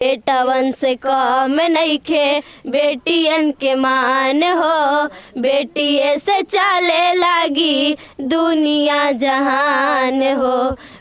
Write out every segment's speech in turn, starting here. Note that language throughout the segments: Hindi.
बेटवन से कम नइखे बेटियन के मान हो, बेटिए से चले लागी दुनिया जहान हो।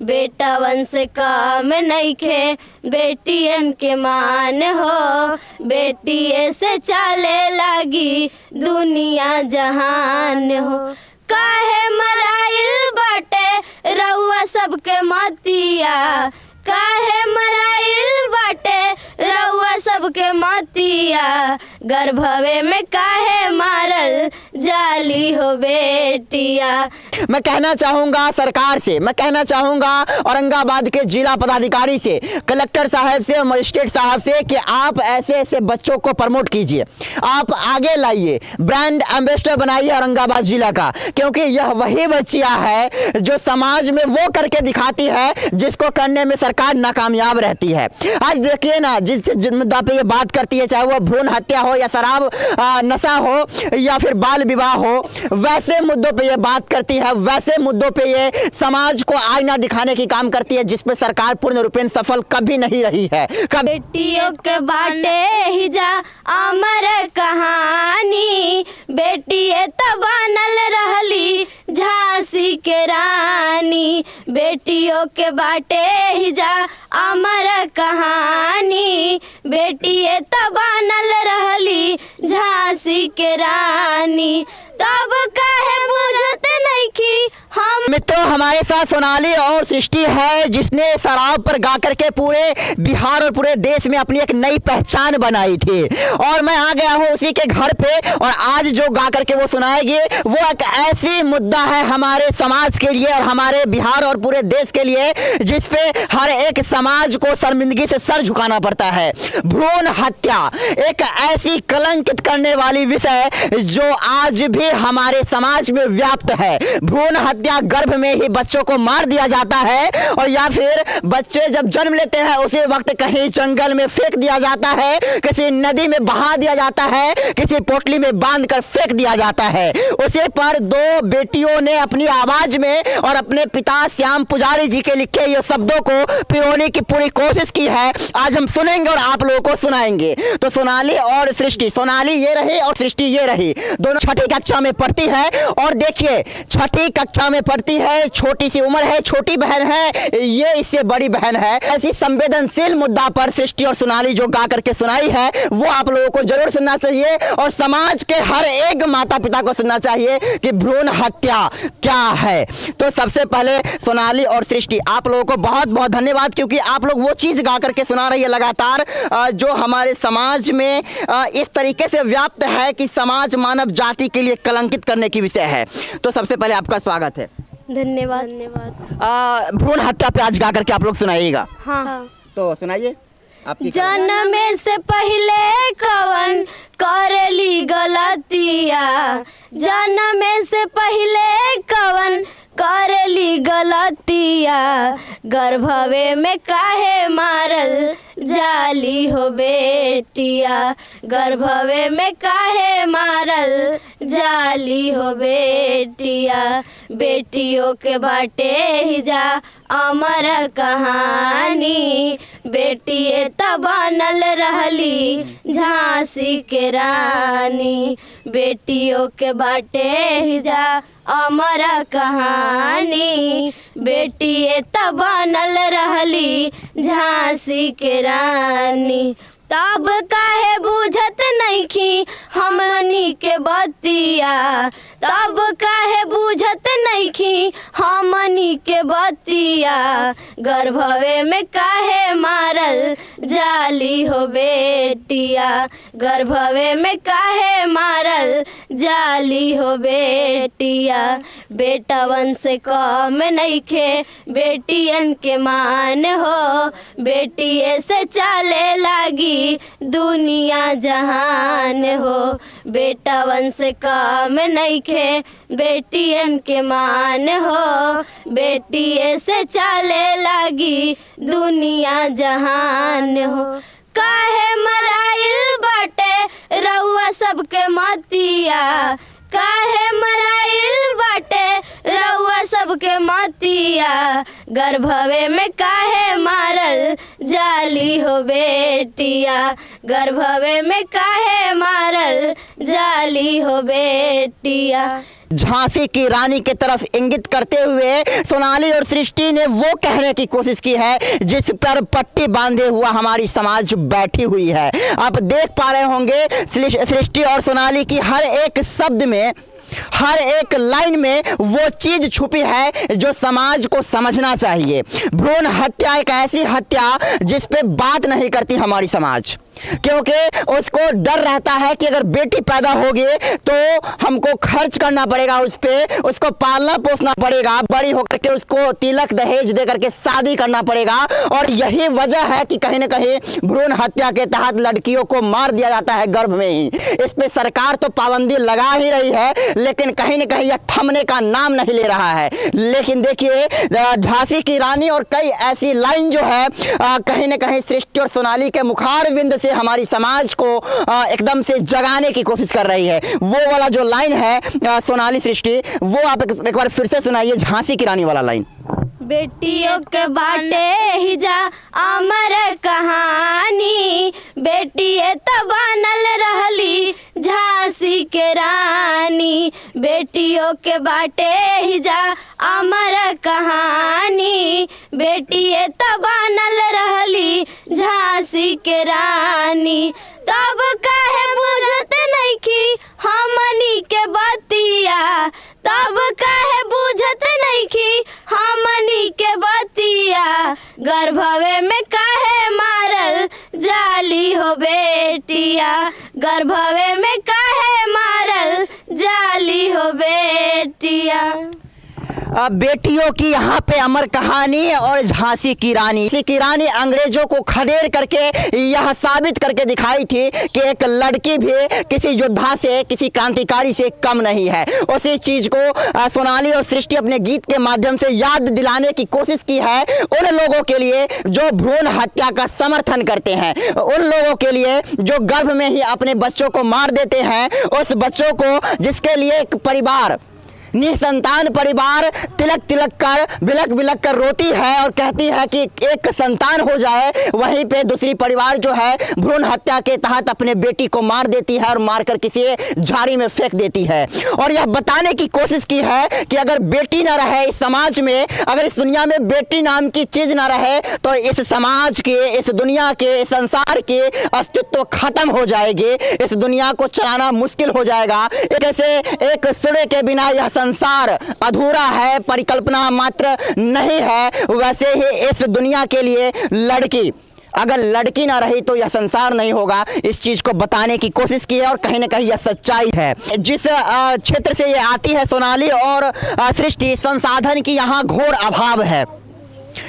बेटवन से कम नइखे बेटियन के मान हो, बेटिए से चले लागी दुनिया जहान हो। काहे मराइल बाटे रउआ सबके मतिया, काहे मराइल बाटे रउआ सबके मतिया, गर्भवे में काहे मारल जाली हो बेटिया। मैं कहना चाहूँगा सरकार से, मैं कहना चाहूँगा औरंगाबाद के जिला पदाधिकारी से, कलेक्टर साहब से, मजिस्ट्रेट साहब से कि आप ऐसे ऐसे बच्चों को प्रमोट कीजिए, आप आगे लाइए, ब्रांड एम्बेसडर बनाइए औरंगाबाद जिला का, क्योंकि यह वही बच्चियाँ है जो समाज में वो करके दिखाती है जिसको करने में सरकार नाकामयाब रहती है। आज देखिए ना, जिस मुद्दा पे ये बात करती है, चाहे वो भ्रूण हत्या हो या शराब नशा हो या फिर बाल विवाह हो, वैसे मुद्दों पे ये बात करती है, वैसे मुद्दों पे ये समाज को आईना दिखाने की काम करती है, जिसपे सरकार पूर्ण रूपेण सफल कभी नहीं रही है। बेटियों के बाटे हिजा अमर कहानी, बेटिए तो बनल रहली झांसी के रानी। बेटियों के बाटे हिजा अमर कहानी, बेटिए तो बनल रहली झांसी के रानी। तब काहे बुझत नइखी हम। मित्रों, हमारे साथ सोनाली और सृष्टि है, जिसने शराब पर गा करके पूरे बिहार और पूरे देश में अपनी एक नई पहचान बनाई थी, और मैं आ गया हूँ उसी के घर पे, और आज जो गा करके वो सुनाएगी वो एक ऐसी मुद्दा है हमारे समाज के लिए और हमारे बिहार और पूरे देश के लिए, जिसपे हर एक समाज को शर्मिंदगी से सर झुकाना पड़ता है। भ्रूण हत्या एक ऐसी कलंकित करने वाली विषय जो आज भी हमारे समाज में व्याप्त है। भ्रूण हत्या, गर्भ में ही बच्चों को मार दिया जाता है, और या फिर बच्चे जब जन्म लेते हैं उसी वक्त कहीं जंगल में फेंक दिया जाता है, किसी नदी में बहा दिया जाता है, किसी पोटली में बांधकर फेंक दिया जाता है। उसी पर दो बेटियों ने अपनी आवाज में और अपने पिता श्याम पुजारी जी के लिखे ये शब्दों को पिरोने की पूरी कोशिश की है। आज हम सुनेंगे और आप लोगों को सुनाएंगे। तो सोनाली और सृष्टि, सोनाली ये रही और सृष्टि ये रही, दोनों छठी कक्षा में पढ़ती है, और देखिए छठी कक्षा में पढ़ती है, छोटी सी उम्र है, छोटी बहन है, ये इससे बड़ी बहन है। ऐसी संवेदनशील मुद्दा पर सृष्टि और सोनाली जो गा करके सुनाई है वो आप लोगों को जरूर सुनना चाहिए, और समाज के हर एक माता पिता को सुनना चाहिए कि भ्रूण हत्या क्या है। तो सबसे पहले सोनाली और सृष्टि, आप लोगों को बहुत बहुत धन्यवाद, क्योंकि आप लोग वो चीज गा करके सुना रही है लगातार जो हमारे समाज में इस तरीके से व्याप्त है कि समाज मानव जाति के लिए कलंकित करने की विषय है। तो सबसे पहले आपका स्वागत है। धन्यवाद। धन्यवाद। भ्रूण हत्या पे आज गा करके आप लोग सुनाइएगा। हाँ। तो सुनाइए। जन्म से पहले कवन करेली गलतिया, जन्म से पहले कवन करेली गलतिया, गर्भवे में काहे मारल जाली हो बेटिया, गर्भवे में काहे मारल जाली हो बेटिया। बेटियों के बाटे हिजा अमर कहानी, बेटिए त बनल रहली झांसी के रानी। बेटियों के बाटे हिजा अमर कहानी, बेटिए त बनल रहली झांसी के रानी। तब काहे बुझत नइखी हमनी के बतिया, तब काहे बुझत नइखी हमनी के बतिया, गर्भवे में काहे मारल जाली हो बेटिया, गर्भवे में काहे मारल जाली हो बेटिया। बेटवन से कम नइखे बेटियन के मान हो, बेटिए से चले लागी दुनिया जहान हो। बेटवन से कम नइखे बेटियन के मान हो, बेटिए से चले लागी दुनिया जहान हो। काहे मराइल बाटे रउआ सबके मतिया, काहे मराइल बाटे रउआ सब सबके मतिया, गर्भवे में काहे मारल जाली हो बेटिया, गर्भवे में काहे मारल जाली हो बेटिया। झांसी की रानी की तरफ इंगित करते हुए सोनाली और सृष्टि ने वो कहने की कोशिश की है जिस पर पट्टी बांधे हुआ हमारी समाज बैठी हुई है। आप देख पा रहे होंगे सृष्टि और सोनाली की हर एक शब्द में, हर एक लाइन में वो चीज छुपी है जो समाज को समझना चाहिए। भ्रूण हत्या एक ऐसी हत्या जिस पे बात नहीं करती हमारी समाज, क्योंकि उसको डर रहता है कि अगर बेटी पैदा होगी तो हमको खर्च करना पड़ेगा, उस पे उसको पालना पोसना पड़ेगा, बड़ी होकर के उसको तिलक दहेज दे करके शादी करना पड़ेगा। और यही वजह है कि कहीं ना कहीं भ्रूण हत्या के तहत लड़कियों को मार दिया जाता है गर्भ में ही। इस पे सरकार तो पाबंदी लगा ही रही है, लेकिन कहीं ना कहीं यह थमने का नाम नहीं ले रहा है। लेकिन देखिए झांसी की रानी और कई ऐसी लाइन जो है कहीं ना कहीं सृष्टि और सोनाली के मुखारविंद से हमारी समाज को एकदम से जगाने की कोशिश कर रही है। वो वाला जो लाइन है सोनाली सृष्टि, वो आप एक बार फिर से सुनाइए, झांसी की रानी वाला लाइन। बेटियों के बाटे ही जा अमर कहानी, बेटिए तो बनल रहली झांसी के रानी, बेटियों के बाटे ही जा अमर कहानी, बेटिए तो बनल रहली झांसी के रानी। तब काहे बुझत नइखी हमनी के बतिया, तब काहे बुझत नइखी हमनी के बतिया, गर्भवे में काहे मारल जाली हो बेटिया, गर्भवे में काहे मारल जाली हो बेटिया। बेटियों की यहाँ पे अमर कहानी और झांसी की रानी अंग्रेजों को खदेड़ करके यह साबित करके दिखाई थी कि एक लड़की भी किसी योद्धा से, किसी क्रांतिकारी से कम नहीं है। उसी चीज को सोनाली और सृष्टि अपने गीत के माध्यम से याद दिलाने की कोशिश की है उन लोगों के लिए जो भ्रूण हत्या का समर्थन करते हैं, उन लोगों के लिए जो गर्भ में ही अपने बच्चों को मार देते हैं, उस बच्चों को जिसके लिए एक परिवार, निसंतान परिवार तिलक तिलक कर, बिलक बिलक कर रोती है और कहती है कि एक संतान हो जाए, वहीं पे दूसरी परिवार जो है भ्रूण हत्या के तहत अपने बेटी को मार देती है और मारकर किसी झाड़ी में फेंक देती है। और यह बताने की कोशिश की है कि अगर बेटी ना रहे इस समाज में, अगर इस दुनिया में बेटी नाम की चीज ना रहे तो इस समाज के, इस दुनिया के, इस संसार के अस्तित्व खत्म हो जाएगी, इस दुनिया को चलाना मुश्किल हो जाएगा। जैसे एक सूर्य के बिना यह संसार अधूरा है, परिकल्पना मात्र नहीं है, वैसे ही इस दुनिया के लिए लड़की, अगर लड़की ना रही तो यह संसार नहीं होगा। इस चीज को बताने की कोशिश की है और कहीं ना कहीं यह सच्चाई है। जिस क्षेत्र से ये आती है सोनाली और सृष्टि, संसाधन की यहाँ घोर अभाव है।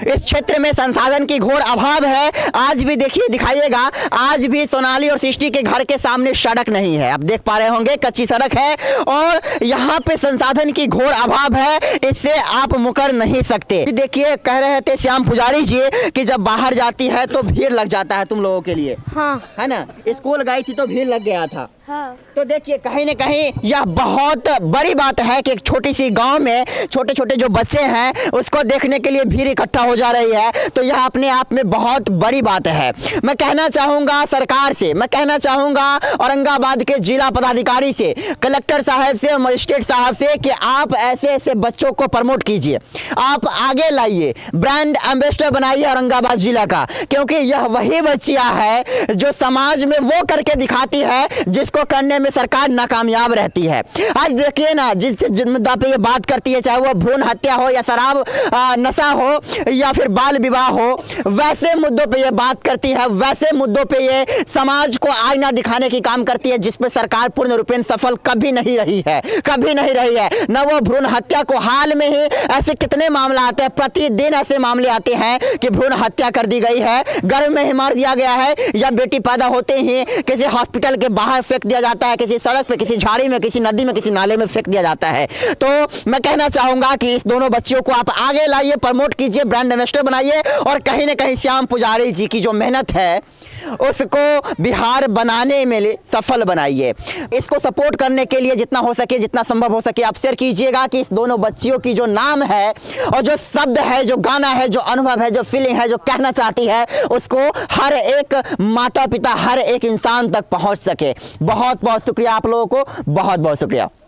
इस क्षेत्र में संसाधन की घोर अभाव है। आज भी देखिए, दिखाइएगा, आज भी सोनाली और सृष्टि के घर के सामने सड़क नहीं है। आप देख पा रहे होंगे कच्ची सड़क है और यहाँ पे संसाधन की घोर अभाव है, इससे आप मुकर नहीं सकते। देखिए, कह रहे थे श्याम पुजारी जी कि जब बाहर जाती है तो भीड़ लग जाता है तुम लोगों के लिए, हाँ है ना। स्कूल गई थी तो भीड़ लग गया था। हाँ। तो देखिए, कहीं ना कहीं यह बहुत बड़ी बात है कि एक छोटी सी गांव में छोटे छोटे जो बच्चे हैं उसको देखने के लिए भीड़ इकट्ठा हो जा रही है, तो यह अपने आप में बहुत बड़ी बात है। मैं कहना चाहूँगा सरकार से, मैं कहना चाहूँगा औरंगाबाद के जिला पदाधिकारी से, कलेक्टर साहब से और मजिस्ट्रेट साहब से कि आप ऐसे ऐसे बच्चों को प्रमोट कीजिए, आप आगे लाइए, ब्रांड एम्बेसडर बनाइए औरंगाबाद जिला का, क्योंकि यह वही बच्चियाँ है जो समाज में वो करके दिखाती है जिसको करने में सरकार नाकामयाब रहती है। आज देखिए ना, जिस मुद्दा पे ये बात करती है, चाहे वो भ्रूण हत्या हो या शराब नशा हो या फिर बाल विवाह हो, वैसे मुद्दों पे ये बात करती है, वैसे मुद्दों पे ये समाज को आईना दिखाने की काम करती है, जिसपे सरकार पूर्ण रूपेण सफल कभी नहीं रही है, कभी नहीं रही है। न वो भ्रूण हत्या को, हाल में ही ऐसे कितने मामले आते हैं, प्रतिदिन ऐसे मामले आते हैं कि भ्रूण हत्या कर दी गई है, गर्भ में ही मार दिया गया है, या बेटी पैदा होते ही किसी हॉस्पिटल के बाहर फेंक दिया जाता है, किसी सड़क पे, किसी झाड़ी में, किसी नदी में, किसी नाले में फेंक दिया जाता है। तो मैं कहना चाहूंगा कि इस दोनों बच्चियों को आप आगे लाइए, प्रमोट कीजिए, ब्रांड एम्बेसडर बनाइए और कहीं ना कहीं श्याम पुजारी जी की जो मेहनत है, उसको बिहार बनाने में सफल बनाइए। इसको सपोर्ट करने के लिए जितना हो सके, जितना संभव हो सके, आप शेयर कीजिएगा कि इस दोनों बच्चियों की जो नाम है और जो शब्द है, जो गाना है, जो अनुभव है, जो फीलिंग है, जो कहना चाहती है, उसको हर एक माता पिता, हर एक इंसान तक पहुंच सके। बहुत बहुत शुक्रिया आप लोगों को, बहुत बहुत शुक्रिया।